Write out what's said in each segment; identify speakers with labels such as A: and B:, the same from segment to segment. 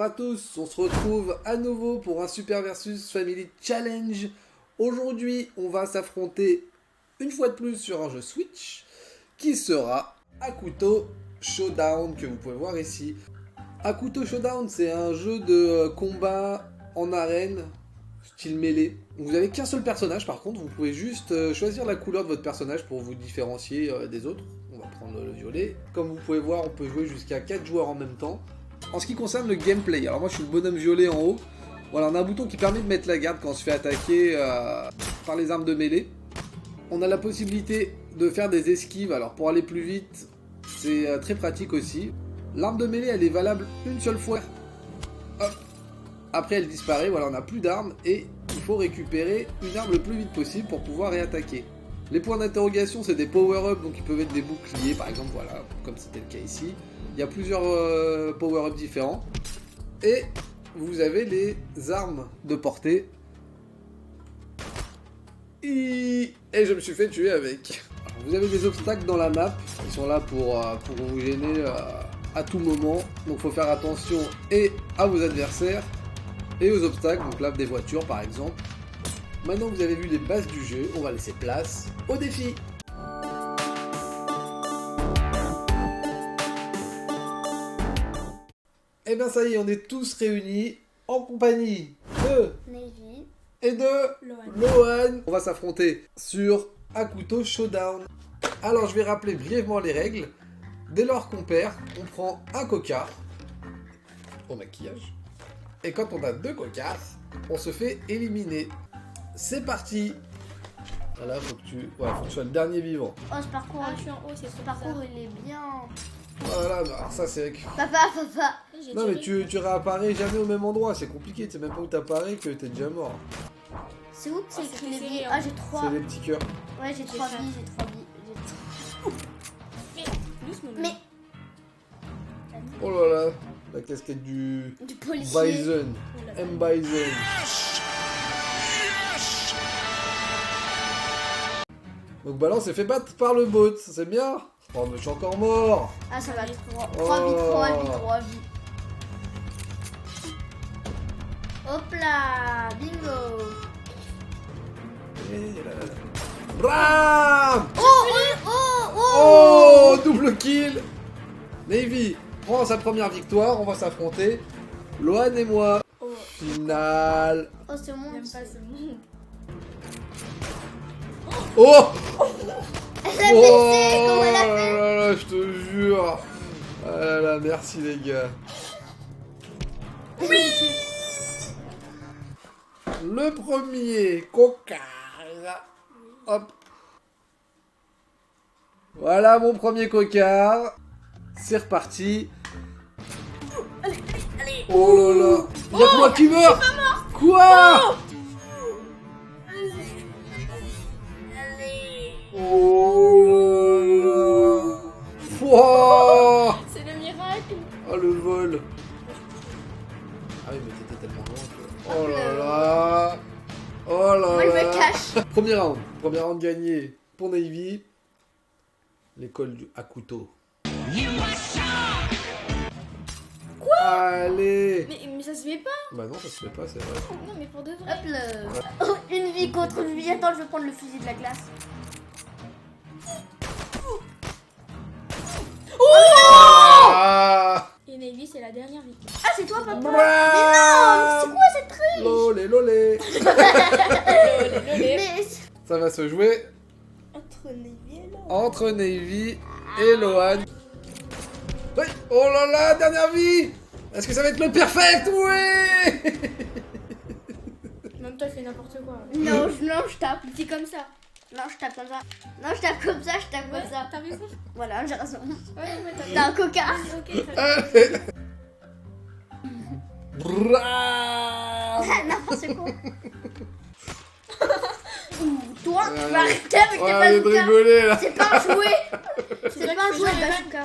A: à tous, on se retrouve à nouveau pour un Super Versus Family Challenge. Aujourd'hui, on va s'affronter une fois de plus sur un jeu Switch qui sera Akuto Showdown que vous pouvez voir ici. Akuto Showdown, c'est un jeu de combat en arène, style mêlée. Vous n'avez qu'un seul personnage par contre, vous pouvez juste choisir la couleur de votre personnage pour vous différencier des autres. On va prendre le violet. Comme vous pouvez voir, on peut jouer jusqu'à 4 joueurs en même temps. En ce qui concerne le gameplay, alors moi je suis le bonhomme violet en haut. Voilà, on a un bouton qui permet de mettre la garde quand on se fait attaquer par les armes de mêlée. On a la possibilité de faire des esquives, alors pour aller plus vite, c'est très pratique aussi. L'arme de mêlée, elle est valable une seule fois. Hop. Après, elle disparaît, voilà, on n'a plus d'armes et il faut récupérer une arme le plus vite possible pour pouvoir réattaquer. Les points d'interrogation, c'est des power-up, donc ils peuvent être des boucliers, par exemple, voilà, comme c'était le cas ici. Il y a plusieurs power-up différents. Et vous avez les armes de portée. Et je me suis fait tuer avec. Alors, vous avez des obstacles dans la map, ils sont là pour vous gêner à tout moment. Donc il faut faire attention et à vos adversaires et aux obstacles, donc là des voitures par exemple. Maintenant que vous avez vu les bases du jeu, on va laisser place au défi. Et bien ça y est, on est tous réunis en compagnie de
B: Navy
A: et de Lohan. On va s'affronter sur Akuto Showdown. Alors je vais rappeler brièvement les règles. Dès lors qu'on perd, on prend un cocard au maquillage. Et quand on a 2 cocards, on se fait éliminer. C'est parti. Voilà, faut que tu sois le dernier vivant.
B: Oh, ce parcours,
C: je suis en haut, c'est
B: ce parcours, il est bien.
A: Voilà, bah, alors ça c'est...
B: Papa.
A: Non mais tu réapparais jamais au même endroit, c'est compliqué, tu sais même pas où t'apparais que t'es déjà mort.
B: C'est où que c'est écrit les
C: serré,
B: vies?
C: hein.
B: Ah, j'ai 3.
A: C'est les petits cœurs.
B: Ouais, j'ai 3
C: ça.
B: vies,
C: Doucement.
B: Mais
A: Oh là là, la casquette du
B: policier.
A: Bison, M. Bison. Donc bah là on s'est fait battre par le bot, c'est bien. Oh mais je suis encore mort.
B: Ah, ça va, 3
A: Oh.
B: vies. Hop là, bingo.
A: Et là, là. Bram.
B: Oh.
A: Oh, double kill. Navy prend sa première victoire, on va s'affronter. Lohan et moi.
C: Oh,
A: Finale.
B: Oh, c'est mon.
C: j'aime pas ce monde.
A: Oh.
B: Elle a baissé, comment elle a
A: Oh
B: fait?
A: là là, je te jure. Ah là là, merci les gars.
B: Oui.
A: Le premier cocard. Hop. Voilà mon premier cocard. C'est reparti.
B: Allez.
A: Oh là là. Il y a que moi qui meurs. Quoi? Oh là là. Wouah.
C: C'est le miracle.
A: Oh le vol. Ah oui mais t'étais tellement loin que... Oh là là. Oh là
B: Moi, je
A: là.
B: me cache.
A: Premier round gagné pour Navy. L'école du Akuto.
C: Quoi?
A: Allez.
C: Mais ça se fait pas.
A: Bah non ça se fait pas c'est vrai.
C: Non, mais pour de vrai.
B: Hop là. Oh, une vie contre une vie. Attends, je vais prendre le fusil de la glace.
A: Ah.
C: Et Navy, c'est la dernière victoire.
B: Ah, c'est toi, papa.
A: Bram.
B: Mais non, c'est quoi cette triche?
A: Lolé lolé.
B: Mais
A: Ça va se jouer
C: Entre Navy et là.
A: entre Navy et Lohan. Oui. Oh là là, dernière vie. Est-ce que ça va être le perfect? Oui.
C: Même toi, fais n'importe quoi.
B: non, je tape. C'est comme ça. Non, je tape comme ça. Non, je tape comme ça, je tape
C: Ouais,
B: comme ça.
C: t'as vu ça?
B: Voilà, j'ai raison.
C: Ouais, t'as
B: T'as un coca.
C: Ok, t'as vu.
A: Bram.
B: N'importe quoi. Ouh, toi, tu
A: Ouais,
B: vas arrêter avec tes
A: Ouais, au lieu de
B: bazookas.
A: rigoler là.
B: C'est pas un jouet.
C: C'est
B: C'est
C: vrai
B: pas un
C: que
B: jouet,
C: c'est
B: le bazooka.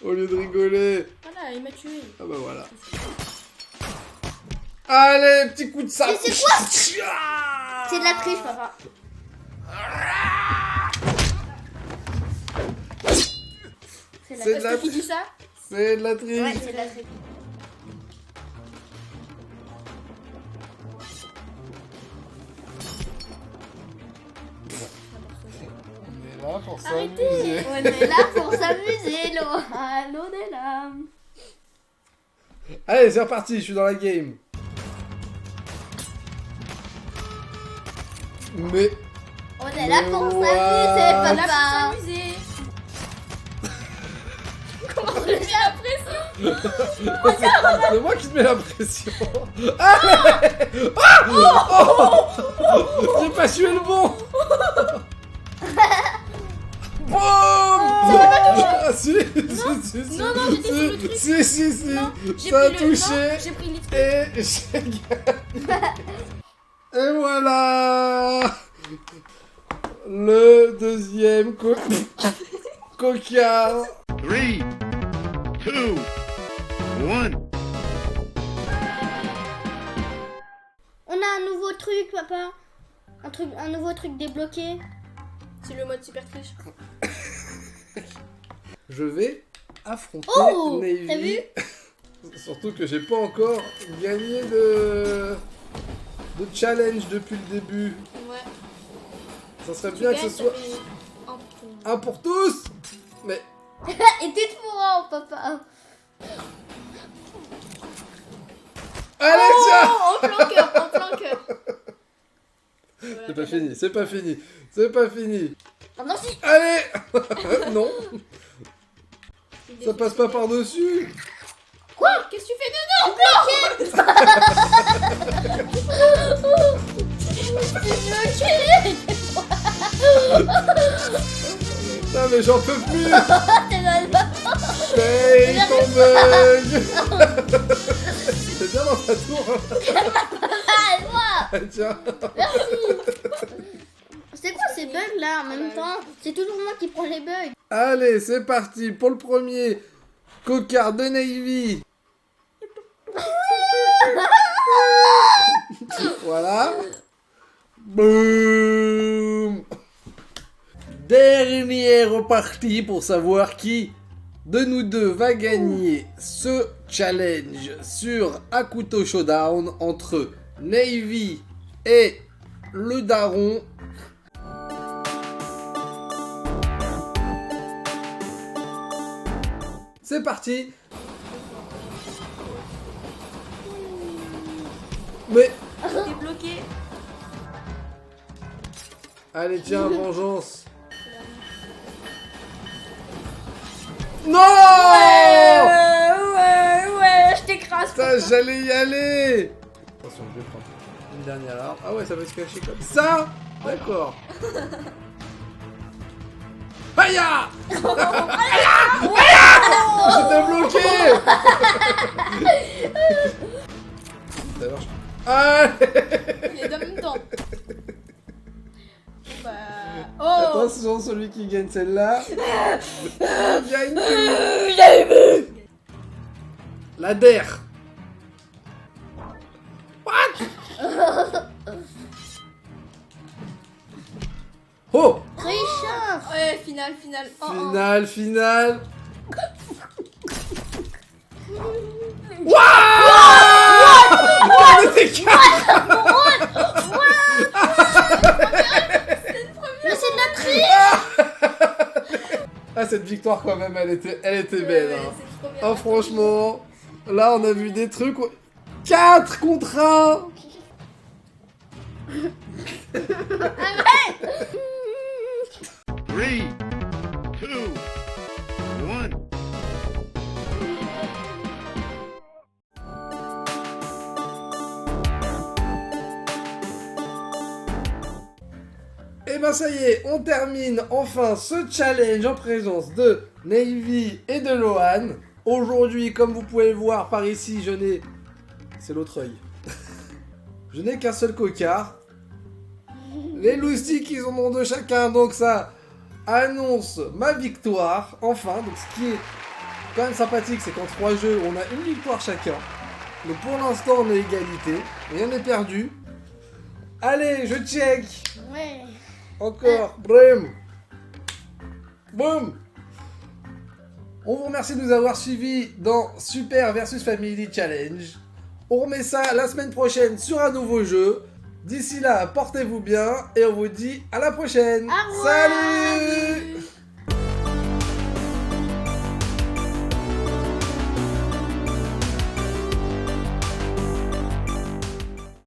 A: Au lieu de rigoler.
C: Voilà, il m'a tué.
A: Ah bah voilà. Allez, petit coup de sabre.
B: Mais c'est quoi? C'est de la triche, papa.
A: C'est de la
C: Qui dit ça?
A: C'est de la triche.
B: Ouais, c'est de la triche.
A: là pour
C: Arrêtez.
A: s'amuser.
B: On est là pour s'amuser, Lohan. On est là.
A: Allez, c'est reparti, je suis dans la game. Mais...
B: On est là pour
A: Wow.
B: s'amuser,
C: On a
B: papa.
C: pu s'amuser. Comment on met la pression?
A: C'est moi qui te mets la pression. Allez J'ai pas tué le bon. Boum. Ah si, si,
C: Non, non, j'étais sur le truc.
A: si,
C: Non, j'ai
A: ça a
C: pris le-
A: touché.
C: non, j'ai pris les trucs.
A: Et j'ai gagné. Et voilà. Le deuxième cocard.
D: 3, 2, 1.
B: On a un nouveau truc, papa. Un nouveau truc débloqué.
C: C'est le mode super triche.
A: Je vais affronter
B: Oh,
A: Navy.
B: t'as vu?
A: Surtout que j'ai pas encore gagné de challenge depuis le début.
C: Ouais.
A: Ça serait
C: Tu
A: bien que
C: gagnes,
A: ce
C: ça
A: soit
C: fait un point.
A: un pour tous. Mais
B: Et t'es fourrant, papa.
A: allez tiens.
C: Oh, en flanqueur, en flanqueur. Voilà,
A: C'est pas fini, c'est pas fini, c'est pas fini.
B: Oh non, si.
A: Allez. Non,
C: il est
A: ça passe pas par dessus.
C: Quoi? Qu'est-ce que tu fais dedans?
A: Putain mais j'en peux plus.
B: T'es dans le bas.
A: Paye ton bug. C'est bien dans ta tour.
B: Ah, moi.
A: Tiens.
B: C'est quoi ces bugs là en même temps? C'est toujours moi qui prends les bugs.
A: Allez, c'est parti pour le premier cocard de Navy. Voilà. Boum. Dernière partie pour savoir qui de nous deux va gagner ce challenge sur Akuto Showdown entre Navy et le daron. C'est parti. Mais
C: T'es bloqué.
A: allez tiens, vengeance. Non.
B: Ouais, je t'écrase.
A: Putain, j'allais y aller. Attention, je vais prendre une dernière arme. Ah ouais, ça va se cacher comme ça. D'accord. Aïe! J'étais bloqué. D'ailleurs, Allez.
C: Les deux en même temps. Bah... Oh.
A: Attention, celui qui gagne celle-là gagne tout. La DER. What? Oh!
B: Tricheur.
C: Ouais, finale. Oh, oh.
A: Finale. On était quatre.
B: Mais c'est de la triche.
A: Ah, cette victoire quand même, elle était
C: Ouais,
A: belle.
C: ouais,
A: Hein.
C: c'est trop bien.
A: Ah, franchement, là on a vu des trucs. 4 contre 1.
B: Arrête.
D: 3, 2, 1.
A: Et ben ça y est, on termine enfin ce challenge en présence de Navy et de Lohan. Aujourd'hui, comme vous pouvez le voir par ici, je n'ai... C'est l'autre œil. Je n'ai qu'un seul cocard. Les loustiques, ils en ont deux chacun, donc ça annonce ma victoire. Enfin, donc ce qui est quand même sympathique, c'est qu'en 3 jeux, on a une victoire chacun. Donc pour l'instant, on est égalité. Rien n'est perdu. Allez, je check.
B: Ouais.
A: Encore, Brim. Boum. On vous remercie de nous avoir suivis dans Super vs Family Challenge. On remet ça la semaine prochaine sur un nouveau jeu. D'ici là, portez-vous bien et on vous dit à la prochaine.
B: Au revoir.
A: Salut.